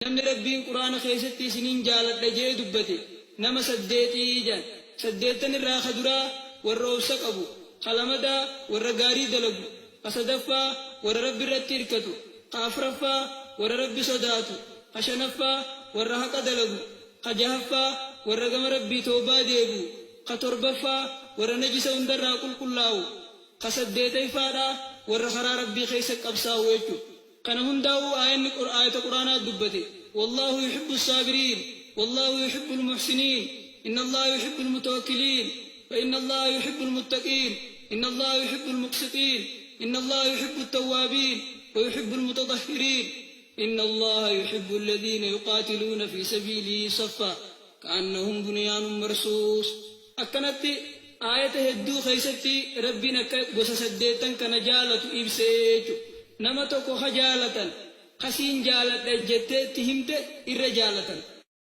namni rabbiin quraana keessatti isiniin jaaladha jee dubbate nama 8 jaan 8 irraa kaduraa warra obsa qabu qalamadaa warra gaarii dalagu qasadaffaa warra rabbi irratti hirkatu qaafraffaa warra rabbi sodaatu qashanaffaa warra haqa dalagu qajahaffaa warra gama rabbii toobaa deebu qatorbaffaa warra najisa hundarraa qulqullaa'u qasaddeetayfaadha warra karaa rabbii keessa qabsaa'u jechuudha. كان هنداو آية قرآن دبته والله يحب الصابرين والله يحب المحسنين إن الله يحب المتوكلين وإن الله يحب المتقين إن الله يحب المقسطين إن الله يحب التوابين ويحب المتطهرين إن الله يحب الذين يقاتلون في سبيله صفا كأنهم بنيان مرصوص أكنت آية هدو خيستي ربنا قصصديتا كنجالة إبسيجو nama tokko ha jaalatan kasiin jaaladha jettee itti himte irra jaalatan